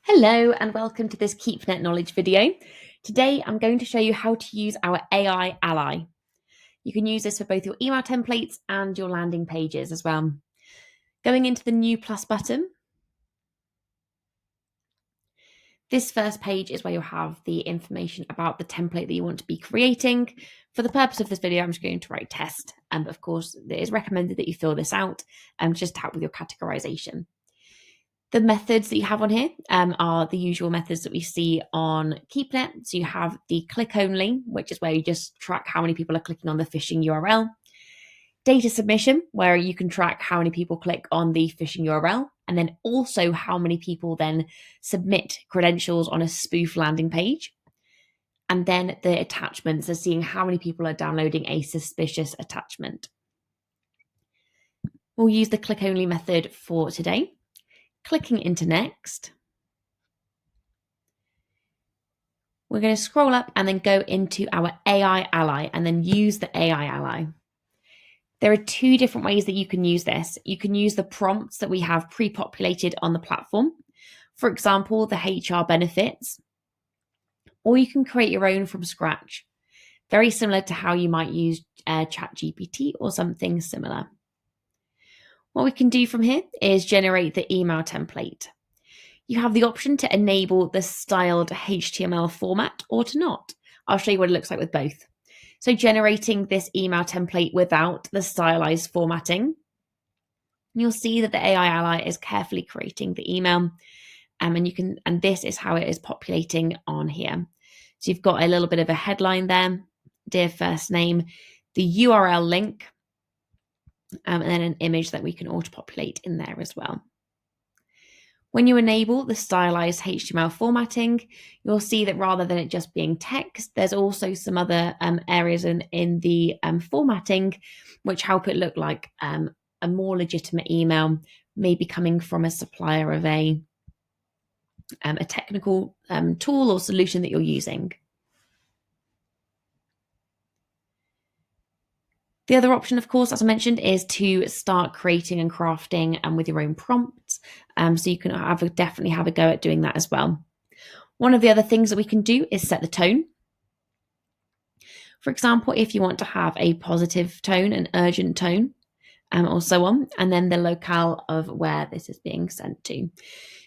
Hello and welcome to this Keepnet knowledge video. Today I'm going to show you how to use our AI ally. You can use this for both your email templates and your landing pages as well. Going into the new plus button, this first page is where you'll have the information about the template that you want to be creating. For the purpose of this video, I'm just going to write test, but of course it is recommended that you fill this out just to help with your categorization. The methods that you have on here are the usual methods that we see on Keepnet. So you have the click only, which is where you just track how many people are clicking on the phishing URL. Data submission, where you can track how many people click on the phishing URL, and then also how many people then submit credentials on a spoof landing page. And then the attachments are seeing how many people are downloading a suspicious attachment. We'll use the click only method for today. Clicking into next, we're going to scroll up and then go into our AI ally and then use the AI ally. There are two different ways that you can use this. You can use the prompts that we have pre-populated on the platform, for example, the HR benefits, or you can create your own from scratch, very similar to how you might use ChatGPT or something similar. What we can do from here is generate the email template. You have the option to enable the styled HTML format or to not. I'll show you what it looks like with both. So generating this email template without the stylized formatting, you'll see that the AI ally is carefully creating the email, and this is how it is populating on here. So you've got a little bit of a headline there, dear first name, the URL link, and then an image that we can auto-populate in there as well. When you enable the stylized HTML formatting, you'll see that rather than it just being text, there's also some other areas in the formatting which help it look like a more legitimate email, maybe coming from a supplier of a technical tool or solution that you're using. The other option, of course, as I mentioned, is to start creating and crafting with your own prompts. So you can definitely have a go at doing that as well. One of the other things that we can do is set the tone. For example, if you want to have a positive tone, an urgent tone, or so on, and then the locale of where this is being sent to.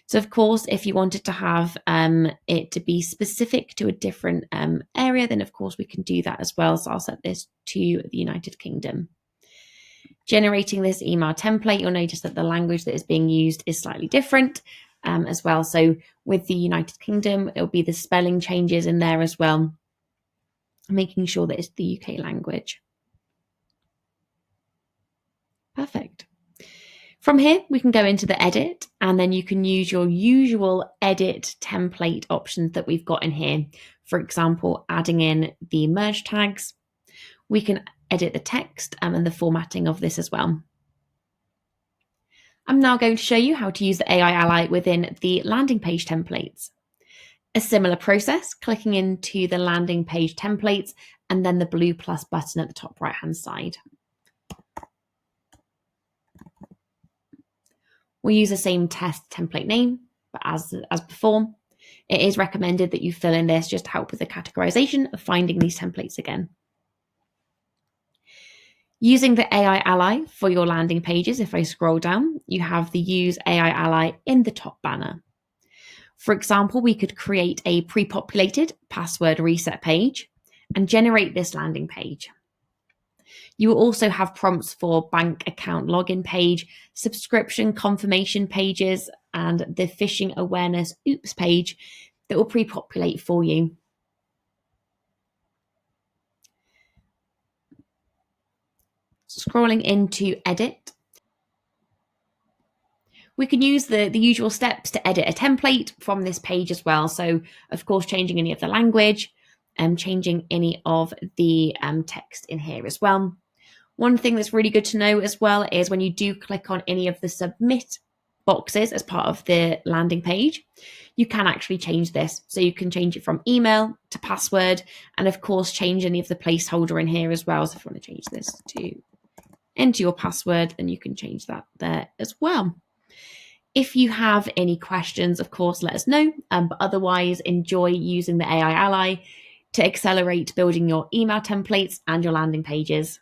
So of course, if you wanted to have it to be specific to a different area, then of course we can do that as well. So I'll set this to the United Kingdom. Generating this email template, you'll notice that the language that is being used is slightly different as well. So with the United Kingdom, it'll be the spelling changes in there as well, making sure that it's the UK language. Perfect. From here, we can go into the edit, and then you can use your usual edit template options that we've got in here. For example, adding in the merge tags. We can edit the text and the formatting of this as well. I'm now going to show you how to use the AI ally within the landing page templates. A similar process, clicking into the landing page templates and then the blue plus button at the top right hand side. We'll use the same test template name, but as before, it is recommended that you fill in this just to help with the categorization of finding these templates again. Using the AI ally for your landing pages, if I scroll down, you have the Use AI ally in the top banner. For example, we could create a pre-populated password reset page and generate this landing page. You will also have prompts for bank account login page, subscription confirmation pages, and the phishing awareness oops page that will pre-populate for you. Scrolling into edit, we can use the usual steps to edit a template from this page as well. So of course, changing any of the language and changing any of the text in here as well. One thing that's really good to know as well is when you do click on any of the submit boxes as part of the landing page, you can actually change this. So you can change it from email to password, and of course change any of the placeholder in here as well. So if you want to change this to enter your password, then you can change that there as well. If you have any questions, of course, let us know. But otherwise, enjoy using the AI Ally to accelerate building your email templates and your landing pages.